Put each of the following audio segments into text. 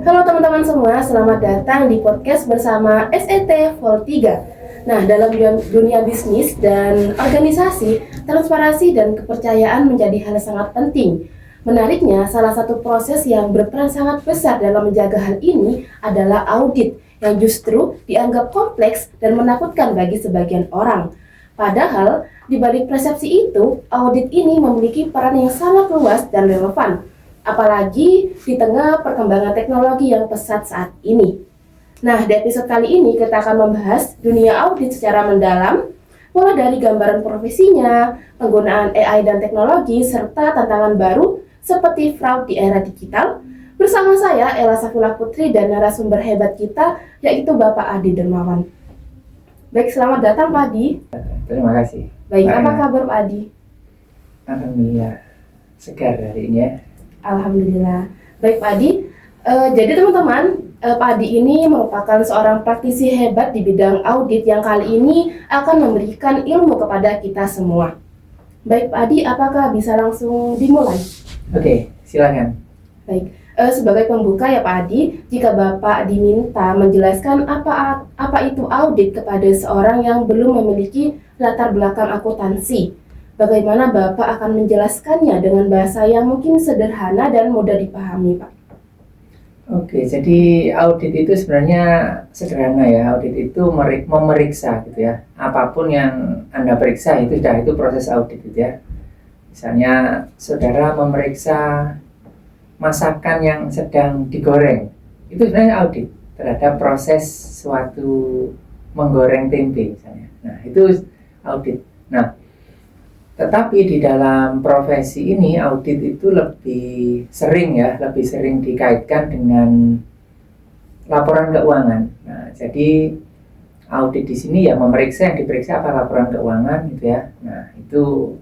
Halo teman-teman semua, selamat datang di podcast bersama SET Vol 3. Nah, dalam dunia bisnis dan organisasi, transparansi dan kepercayaan menjadi hal sangat penting. Menariknya, salah satu proses yang berperan sangat besar dalam menjaga hal ini adalah audit, yang justru dianggap kompleks dan menakutkan bagi sebagian orang. Padahal, di balik persepsi itu, audit ini memiliki peran yang sangat luas dan relevan, apalagi di tengah perkembangan teknologi yang pesat saat ini. Nah, di episode kali ini kita akan membahas dunia audit secara mendalam, mulai dari gambaran profesinya, penggunaan AI dan teknologi, serta tantangan baru seperti fraud di era digital. Bersama saya, Ella Safila Putri, dan narasumber hebat kita, yaitu Bapak Adi Dermawan. Baik, selamat datang Pak Adi. Terima kasih. Baik, apa kabar Pak Adi? Alhamdulillah, segar hari ini ya. Alhamdulillah. Baik Pak Adi, jadi teman-teman, Pak Adi ini merupakan seorang praktisi hebat di bidang audit yang kali ini akan memberikan ilmu kepada kita semua. Baik Pak Adi, apakah bisa langsung dimulai? Oke, silakan. Baik, sebagai pembuka ya Pak Adi, jika Bapak diminta menjelaskan apa itu audit kepada seorang yang belum memiliki latar belakang akuntansi, bagaimana Bapak akan menjelaskannya dengan bahasa yang mungkin sederhana dan mudah dipahami, Pak? Oke, jadi audit itu sebenarnya sederhana ya. Audit itu memeriksa gitu ya. Apapun yang Anda periksa itu proses audit gitu ya. Misalnya saudara memeriksa masakan yang sedang digoreng, itu sebenarnya audit terhadap proses suatu menggoreng tempe misalnya. Nah, itu audit. Nah, tetapi di dalam profesi ini audit itu lebih sering dikaitkan dengan laporan keuangan. Nah, jadi audit di sini ya memeriksa, yang diperiksa apa, laporan keuangan gitu ya. Nah, itu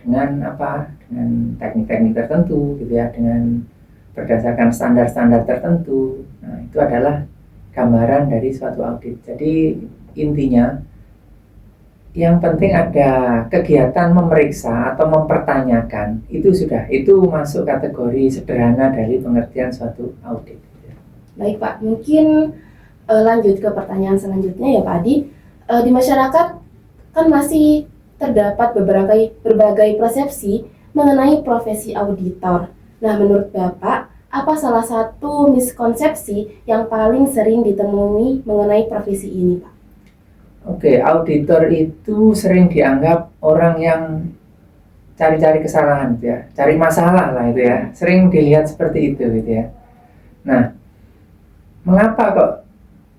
dengan dengan teknik-teknik tertentu gitu ya, dengan berdasarkan standar-standar tertentu. Nah, itu adalah gambaran dari suatu audit. Jadi intinya yang penting ada kegiatan memeriksa atau mempertanyakan, itu masuk kategori sederhana dari pengertian suatu audit. Baik Pak, mungkin lanjut ke pertanyaan selanjutnya ya Pak Adi. Di masyarakat kan masih terdapat berbagai persepsi mengenai profesi auditor. Nah, menurut Bapak, apa salah satu miskonsepsi yang paling sering ditemui mengenai profesi ini, Pak? Oke, auditor itu sering dianggap orang yang cari-cari kesalahan gitu ya, cari masalah lah itu ya, sering dilihat seperti itu gitu ya. Nah, mengapa kok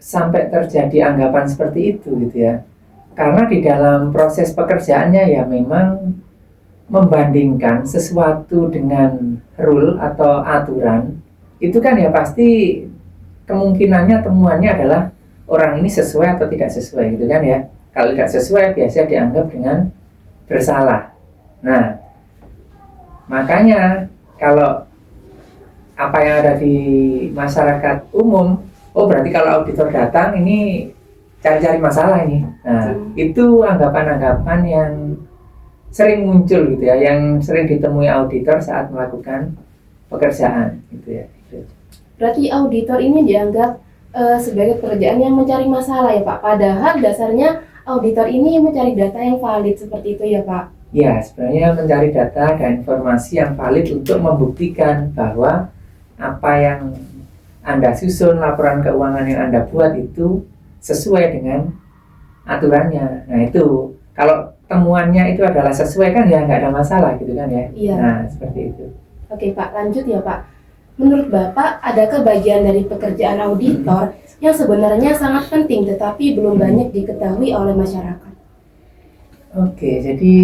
sampai terjadi anggapan seperti itu gitu ya? Karena di dalam proses pekerjaannya ya memang membandingkan sesuatu dengan rule atau aturan, itu kan ya pasti kemungkinannya temuannya adalah orang ini sesuai atau tidak sesuai gitu kan ya. Kalau tidak sesuai biasanya dianggap dengan bersalah. Nah, makanya kalau apa yang ada di masyarakat umum, oh berarti kalau auditor datang ini cari-cari masalah ini. Nah, itu anggapan-anggapan yang sering muncul gitu ya, yang sering ditemui auditor saat melakukan pekerjaan gitu ya. Berarti auditor ini dianggap sebagai pekerjaan yang mencari masalah ya Pak, padahal dasarnya auditor ini mencari data yang valid, seperti itu ya Pak? Ya, sebenarnya mencari data dan informasi yang valid untuk membuktikan bahwa apa yang Anda susun, laporan keuangan yang Anda buat itu sesuai dengan aturannya. Nah, itu kalau temuannya itu adalah sesuai kan ya nggak ada masalah gitu kan ya. Iya. Nah, seperti itu. Oke Pak, lanjut ya Pak. Menurut Bapak, adakah bagian dari pekerjaan auditor yang sebenarnya sangat penting tetapi belum banyak diketahui oleh masyarakat? Oke, jadi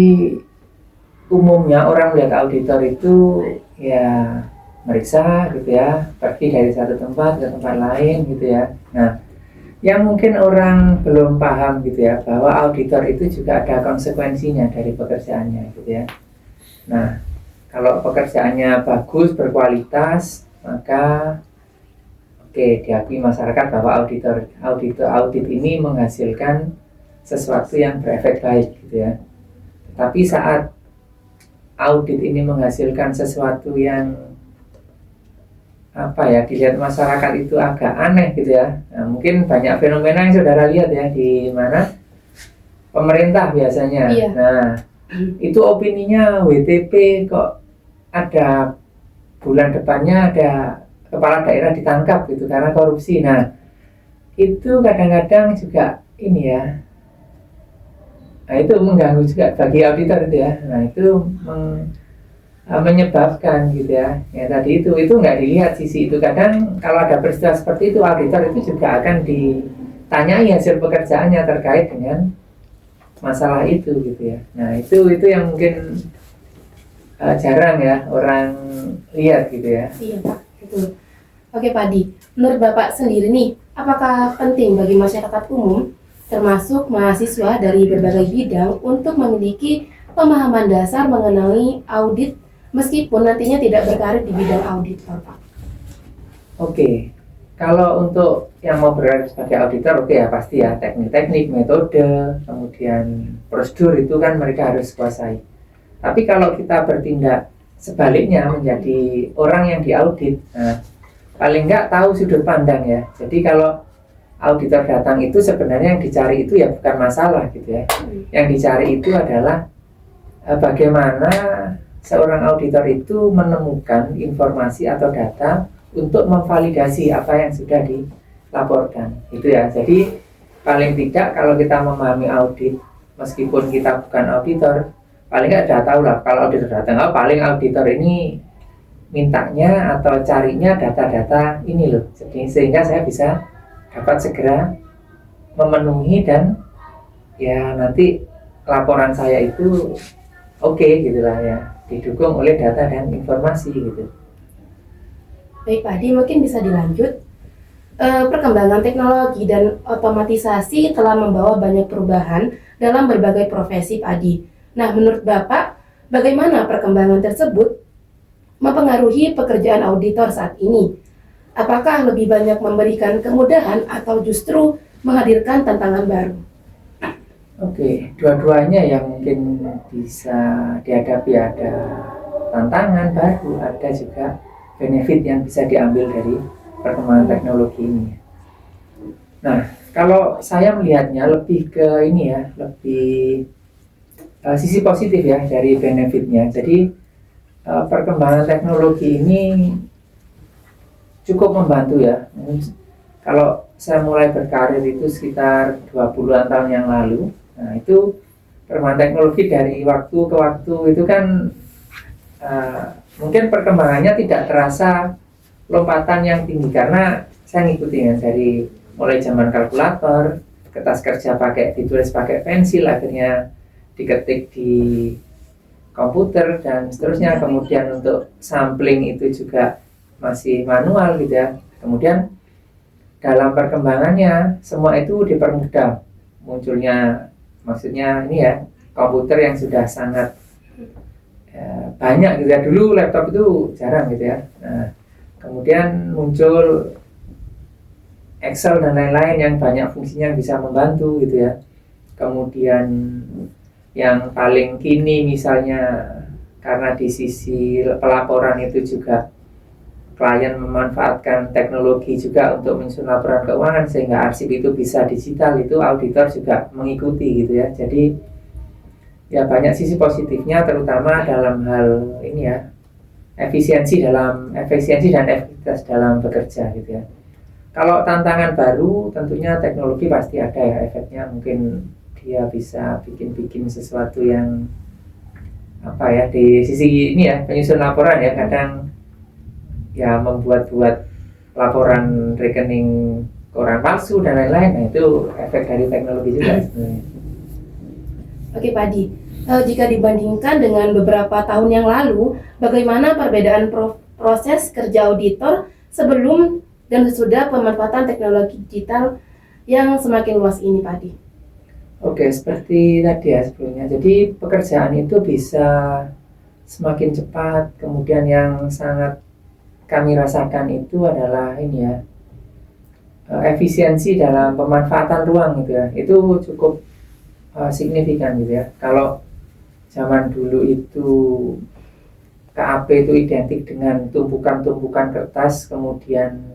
umumnya orang melihat auditor itu ya meriksa gitu ya, pergi dari satu tempat ke tempat lain gitu ya. Nah, yang mungkin orang belum paham gitu ya, bahwa auditor itu juga ada konsekuensinya dari pekerjaannya gitu ya. Nah, kalau pekerjaannya bagus, berkualitas, maka diakui masyarakat bahwa audit ini menghasilkan sesuatu yang berefek baik gitu ya. Tapi saat audit ini menghasilkan sesuatu yang apa ya, dilihat masyarakat itu agak aneh gitu ya. Nah, mungkin banyak fenomena yang saudara lihat ya, di mana pemerintah biasanya. Iya. Nah, itu opininya WTP kok ada bulan depannya ada kepala daerah ditangkap gitu karena korupsi. Nah, itu kadang-kadang juga ini ya. Nah, itu mengganggu juga bagi auditor itu ya. Nah, itu menyebabkan gitu ya. Ya tadi itu nggak dilihat sisi itu. Kadang kalau ada peristiwa seperti itu, auditor itu juga akan ditanyai hasil pekerjaannya terkait dengan masalah itu gitu ya. Nah, itu yang mungkin jarang ya orang lihat gitu ya. Iya Pak, betul. Oke Pak Adi, menurut Bapak sendiri nih, apakah penting bagi masyarakat umum, termasuk mahasiswa dari berbagai bidang, untuk memiliki pemahaman dasar mengenai audit meskipun nantinya tidak berkarir di bidang auditor Pak? Oke, kalau untuk yang mau berkarir sebagai auditor, oke ya pasti ya teknik-teknik, metode, kemudian prosedur itu kan mereka harus kuasai. Tapi kalau kita bertindak sebaliknya menjadi orang yang diaudit, nah, paling nggak tahu sudut pandang ya. Jadi kalau auditor datang itu sebenarnya yang dicari itu ya bukan masalah gitu ya. Yang dicari itu adalah bagaimana seorang auditor itu menemukan informasi atau data untuk memvalidasi apa yang sudah dilaporkan. Itu ya. Jadi paling tidak kalau kita memahami audit, meskipun kita bukan auditor, paling nggak sudah tahu lah kalau auditor datang, paling auditor ini mintanya atau carinya data-data ini loh. Jadi sehingga saya bisa dapat segera memenuhi dan ya nanti laporan saya itu oke gitu lah ya, didukung oleh data dan informasi gitu. Baik Pak Adi, mungkin bisa dilanjut. Perkembangan teknologi dan otomatisasi telah membawa banyak perubahan dalam berbagai profesi Pak Adi. Nah, menurut Bapak, bagaimana perkembangan tersebut mempengaruhi pekerjaan auditor saat ini? Apakah lebih banyak memberikan kemudahan atau justru menghadirkan tantangan baru? Oke, dua-duanya yang mungkin bisa dihadapi, ada tantangan baru, ada juga benefit yang bisa diambil dari perkembangan teknologi ini. Nah, kalau saya melihatnya lebih ke ini ya, lebih sisi positif ya dari benefitnya. Jadi perkembangan teknologi ini cukup membantu ya. Kalau saya mulai berkarir itu sekitar 20-an tahun yang lalu, nah itu perkembangan teknologi dari waktu ke waktu itu kan mungkin perkembangannya tidak terasa lompatan yang tinggi karena saya ngikutin ya dari mulai zaman kalkulator, kertas kerja ditulis pakai pensil, akhirnya diketik di komputer dan seterusnya. Kemudian untuk sampling itu juga masih manual gitu ya. Kemudian dalam perkembangannya semua itu dipermudah, munculnya maksudnya ini ya komputer yang sudah sangat banyak gitu ya. Dulu laptop itu jarang gitu ya. Nah, kemudian muncul Excel dan lain-lain yang banyak fungsinya bisa membantu gitu ya. Kemudian yang paling kini misalnya karena di sisi pelaporan itu juga klien memanfaatkan teknologi juga untuk menyusun laporan keuangan sehingga arsip itu bisa digital, itu auditor juga mengikuti gitu ya. Jadi ya banyak sisi positifnya terutama dalam hal ini ya, efisiensi dan efektivitas dalam bekerja gitu ya. Kalau tantangan baru tentunya teknologi pasti ada ya efeknya, mungkin dia bisa bikin sesuatu yang apa ya, di sisi ini ya penyusun laporan ya kadang ya membuat laporan rekening koran palsu dan lain-lain. Nah itu efek dari teknologi juga sebenarnya. Oke Pak Adi, jika dibandingkan dengan beberapa tahun yang lalu, bagaimana perbedaan proses kerja auditor sebelum dan sesudah pemanfaatan teknologi digital yang semakin luas ini Pak Adi? Oke, seperti tadi ya sebelumnya. Jadi pekerjaan itu bisa semakin cepat. Kemudian yang sangat kami rasakan itu adalah ini ya, efisiensi dalam pemanfaatan ruang gitu ya. Itu cukup signifikan gitu ya. Kalau zaman dulu itu KAP itu identik dengan tumpukan-tumpukan kertas, kemudian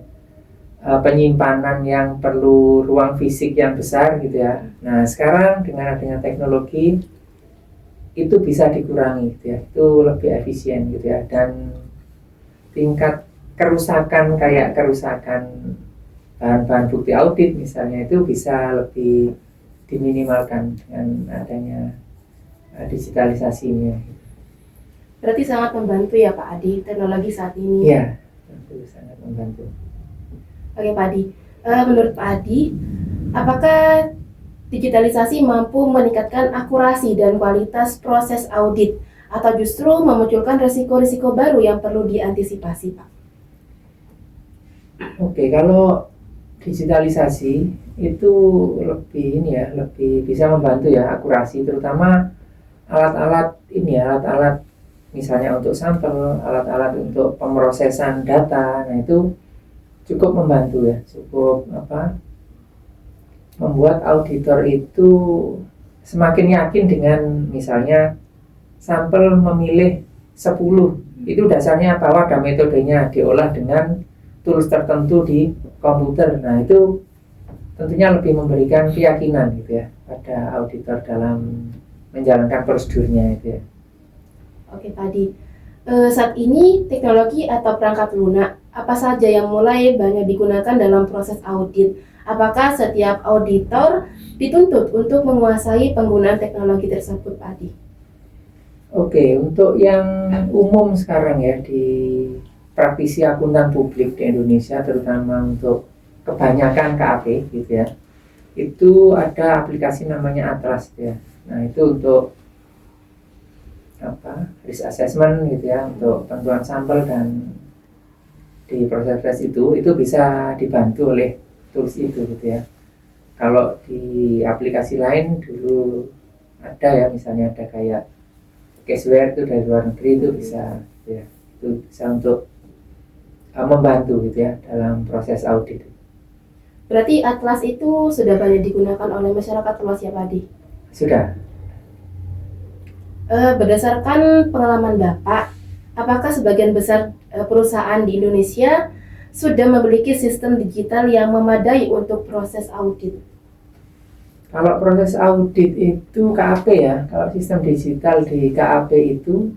penyimpanan yang perlu ruang fisik yang besar gitu ya. Nah sekarang dengan adanya teknologi itu bisa dikurangi gitu ya, itu lebih efisien gitu ya, dan tingkat kerusakan kayak kerusakan bahan-bahan bukti audit misalnya itu bisa lebih diminimalkan dengan adanya digitalisasinya. Berarti sangat membantu ya Pak Adi teknologi saat ini. Iya, itu sangat membantu. Oke Pak Adi, menurut Pak Adi, apakah digitalisasi mampu meningkatkan akurasi dan kualitas proses audit atau justru memunculkan risiko-risiko baru yang perlu diantisipasi Pak? Oke, kalau digitalisasi itu lebih ini ya, lebih bisa membantu ya akurasi, terutama alat-alat ini ya, alat-alat misalnya untuk sampel, alat-alat untuk pemrosesan data. Nah itu cukup membantu ya, cukup membuat auditor itu semakin yakin dengan misalnya sampel memilih 10 itu dasarnya bahwa ada metodenya diolah dengan tools tertentu di komputer. Nah itu tentunya lebih memberikan keyakinan gitu ya pada auditor dalam menjalankan prosedurnya itu ya. Oke Pak Adi, saat ini teknologi atau perangkat lunak apa saja yang mulai banyak digunakan dalam proses audit? Apakah setiap auditor dituntut untuk menguasai penggunaan teknologi tersebut Pak Adi? Oke, untuk yang umum sekarang ya di praktisi akuntan publik di Indonesia, terutama untuk kebanyakan KAP gitu ya, itu ada aplikasi namanya Atlas ya. Nah itu untuk risk assessment gitu ya, untuk tentuan sampel, dan di proses itu bisa dibantu oleh tools itu gitu ya. Kalau di aplikasi lain dulu ada ya, misalnya ada kayak Caseware itu dari luar negeri, itu bisa ya, itu bisa untuk membantu gitu ya dalam proses audit. Berarti Atlas itu sudah banyak digunakan oleh masyarakat luas ya Pak Adi? Sudah. Berdasarkan pengalaman Bapak, apakah sebagian besar perusahaan di Indonesia sudah memiliki sistem digital yang memadai untuk proses audit? Kalau proses audit itu KAP ya, kalau sistem digital di KAP itu,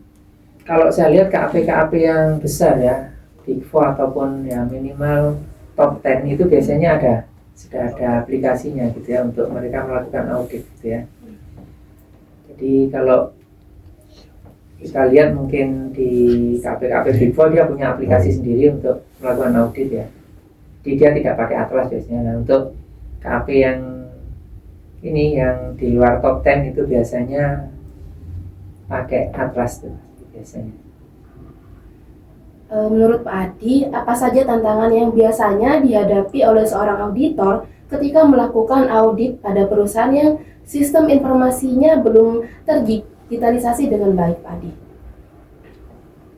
kalau saya lihat KAP yang besar ya, Big Four ataupun ya minimal top 10 itu biasanya sudah ada aplikasinya gitu ya untuk mereka melakukan audit gitu ya. Jadi kalau kita lihat mungkin di KAP Big Four dia punya aplikasi sendiri untuk melakukan audit ya. Jadi dia tidak pakai Atlas biasanya. Nah, untuk KAP yang ini yang di luar top 10 itu biasanya pakai Atlas tuh biasanya. Menurut Pak Adi, apa saja tantangan yang biasanya dihadapi oleh seorang auditor ketika melakukan audit pada perusahaan yang sistem informasinya belum terdigitalisasi dengan baik, Pak Adi?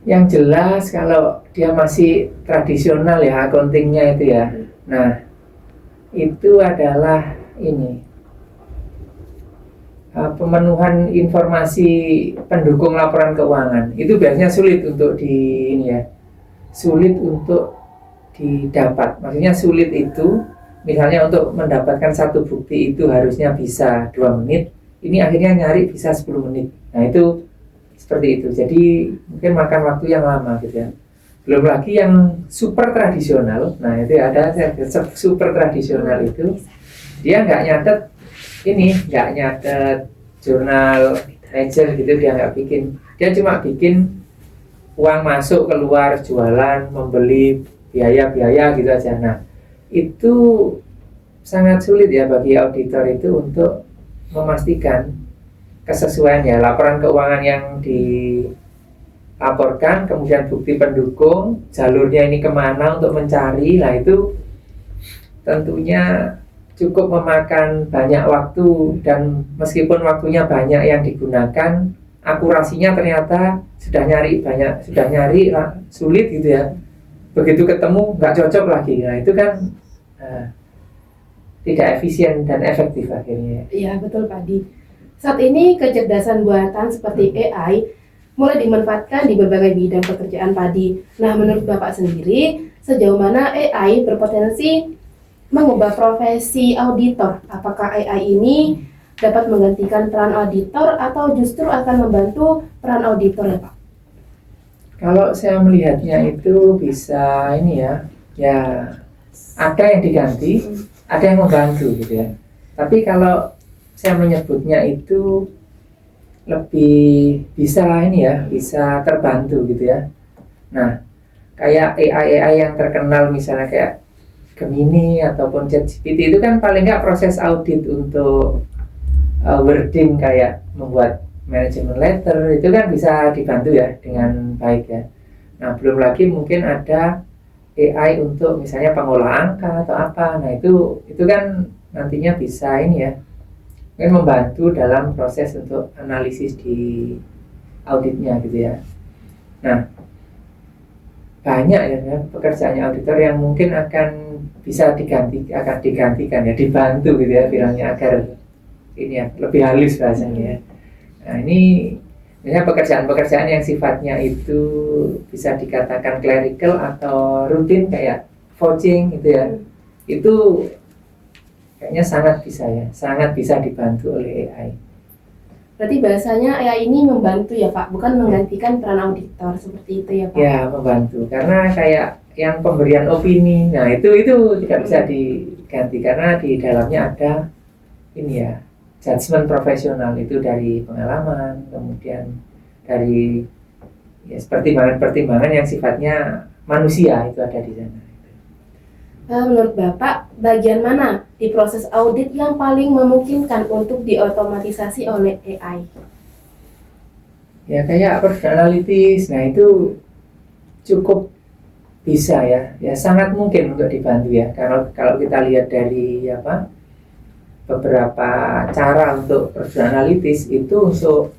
Yang jelas kalau dia masih tradisional ya accountingnya itu ya. Nah, itu adalah ini pemenuhan informasi pendukung laporan keuangan. Itu biasanya sulit untuk sulit untuk didapat. Maksudnya sulit itu misalnya untuk mendapatkan satu bukti itu harusnya bisa 2 menit, ini akhirnya nyari bisa 10 menit. Nah itu seperti itu, jadi mungkin makan waktu yang lama gitu ya. Belum lagi yang super tradisional. Nah itu ada super tradisional itu dia nggak nyatet jurnal ledger gitu, dia nggak bikin, dia cuma bikin uang masuk keluar, jualan, membeli, biaya gitu aja. Nah itu sangat sulit ya bagi auditor itu untuk memastikan kesesuaian ya laporan keuangan yang dilaporkan, kemudian bukti pendukung, jalurnya ini kemana untuk mencari. Nah itu tentunya cukup memakan banyak waktu, dan meskipun waktunya banyak yang digunakan, akurasinya ternyata sudah nyari sulit gitu ya. Begitu ketemu nggak cocok lagi. Nah itu kan tidak efisien dan efektif akhirnya. Iya betul Pak Adi. Saat ini kecerdasan buatan seperti AI mulai dimanfaatkan di berbagai bidang pekerjaan Padi. Nah, menurut Bapak sendiri, sejauh mana AI berpotensi mengubah profesi auditor? Apakah AI ini dapat menggantikan peran auditor atau justru akan membantu peran auditor ya Pak? Kalau saya melihatnya itu bisa ini ya ada yang diganti, ada yang membantu gitu ya. Tapi kalau saya menyebutnya itu lebih bisa ini ya, bisa terbantu gitu ya. Nah, kayak AI yang terkenal misalnya kayak Gemini ataupun ChatGPT itu kan paling nggak proses audit untuk wording kayak membuat manajemen letter itu kan bisa dibantu ya dengan baik ya. Nah, belum lagi mungkin ada AI untuk misalnya pengolah angka atau apa. Nah, itu kan nantinya bisa ini ya, mungkin membantu dalam proses untuk analisis di auditnya gitu ya. Nah, banyak ya pekerjaannya auditor yang mungkin akan digantikan ya, dibantu gitu ya bilangnya agar ini ya lebih halus bahasanya ya. Nah, ini misalnya pekerjaan-pekerjaan yang sifatnya itu bisa dikatakan clerical atau rutin kayak vouching gitu ya. Itu kayaknya sangat bisa dibantu oleh AI. Berarti bahasanya AI ini membantu ya Pak, bukan menggantikan peran auditor seperti itu ya Pak? Ya, membantu. Karena kayak yang pemberian opini, nah itu tidak bisa diganti karena di dalamnya ada ini ya, judgement profesional itu dari pengalaman, kemudian dari ya pertimbangan-pertimbangan yang sifatnya manusia itu ada di sana. Menurut Bapak, bagian mana di proses audit yang paling memungkinkan untuk diotomatisasi oleh AI? Ya kayak personalities, nah itu cukup bisa ya sangat mungkin untuk dibantu ya. Kalau kita lihat dari beberapa cara untuk personalities itu untuk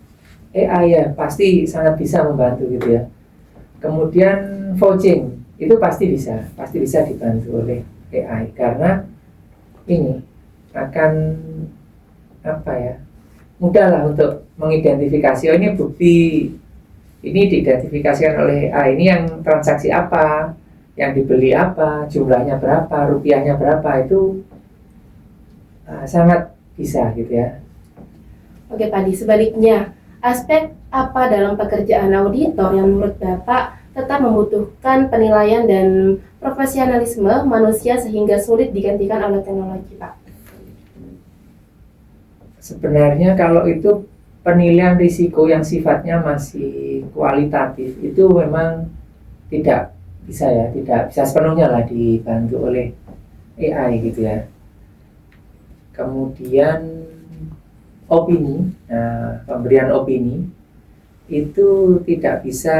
AI ya pasti sangat bisa membantu gitu ya. Kemudian vouching itu pasti bisa dibantu oleh AI karena ini akan mudah lah untuk mengidentifikasi ini bukti ini diidentifikasikan oleh AI ini yang transaksi apa, yang dibeli apa, jumlahnya berapa, rupiahnya berapa itu sangat bisa gitu ya. Oke Pak Di, sebaliknya aspek apa dalam pekerjaan auditor yang menurut Bapak tetap membutuhkan penilaian dan profesionalisme manusia sehingga sulit digantikan oleh teknologi Pak? Sebenarnya kalau itu penilaian risiko yang sifatnya masih kualitatif itu memang tidak bisa sepenuhnya lah dibantu oleh AI gitu ya. Kemudian opini, pemberian opini itu tidak bisa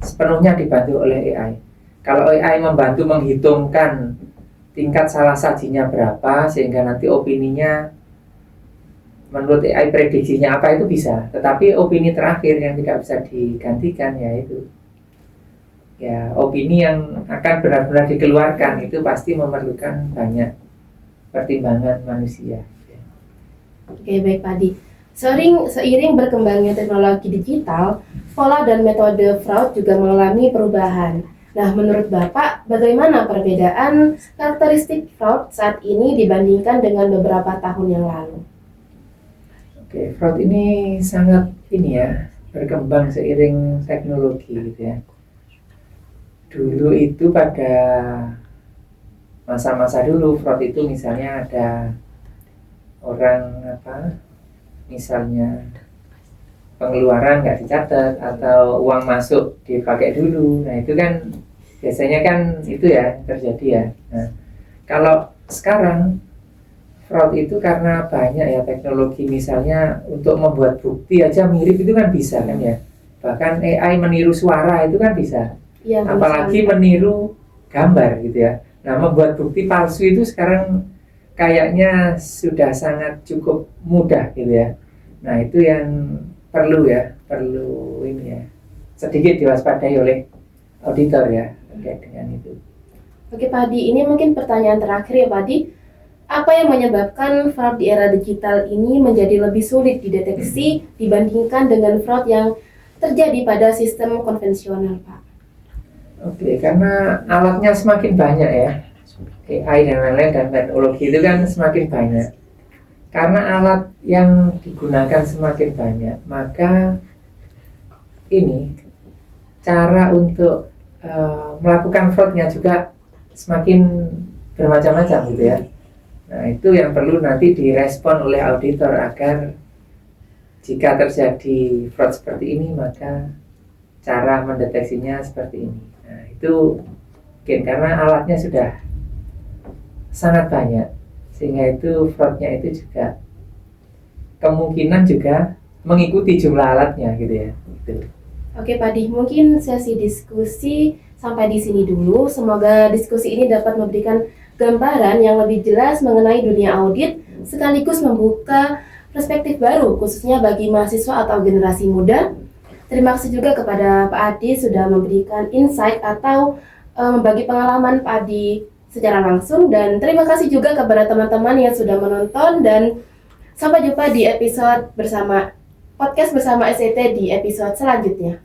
sepenuhnya dibantu oleh AI. Kalau AI membantu menghitungkan tingkat salah sajinya berapa sehingga nanti opininya menurut AI prediksinya apa itu bisa, tetapi opini terakhir yang tidak bisa digantikan yaitu ya opini yang akan benar-benar dikeluarkan itu pasti memerlukan banyak pertimbangan manusia. Oke baik Pak Di. Seiring berkembangnya teknologi digital, pola dan metode fraud juga mengalami perubahan. Nah, menurut Bapak, bagaimana perbedaan karakteristik fraud saat ini dibandingkan dengan beberapa tahun yang lalu? Oke, fraud ini sangat berkembang seiring teknologi gitu ya. Dulu itu pada masa-masa dulu fraud itu misalnya ada orang misalnya pengeluaran nggak dicatat atau uang masuk dipakai dulu, nah itu kan biasanya kan itu ya terjadi ya. Nah, kalau sekarang fraud itu karena banyak ya teknologi misalnya untuk membuat bukti aja mirip itu kan bisa kan ya, bahkan AI meniru suara itu kan bisa ya, apalagi meniru gambar gitu ya. Nah, membuat bukti palsu itu sekarang kayaknya sudah sangat cukup mudah gitu ya. Nah, itu yang perlu ini ya sedikit diwaspadai oleh auditor ya terkait dengan itu. Oke Pak Di, ini mungkin pertanyaan terakhir ya Pak Di. Apa yang menyebabkan fraud di era digital ini menjadi lebih sulit dideteksi dibandingkan dengan fraud yang terjadi pada sistem konvensional, Pak? Oke, karena alatnya semakin banyak ya, AI dan lain-lain dan teknologi itu kan semakin banyak. Karena alat yang digunakan semakin banyak, maka ini cara untuk melakukan fraudnya juga semakin bermacam-macam gitu ya. Nah, itu yang perlu nanti direspon oleh auditor agar jika terjadi fraud seperti ini, maka cara mendeteksinya seperti ini. Nah, itu mungkin karena alatnya sudah sangat banyak, sehingga itu fraudnya itu juga kemungkinan juga mengikuti jumlah alatnya gitu ya. Gitu. Oke Pak Di, mungkin sesi diskusi sampai di sini dulu. Semoga diskusi ini dapat memberikan gambaran yang lebih jelas mengenai dunia audit, sekaligus membuka perspektif baru, khususnya bagi mahasiswa atau generasi muda. Terima kasih juga kepada Pak Adi sudah memberikan insight atau membagi pengalaman Pak Adi secara langsung. Dan terima kasih juga kepada teman-teman yang sudah menonton, dan sampai jumpa di episode podcast bersama SET di episode selanjutnya.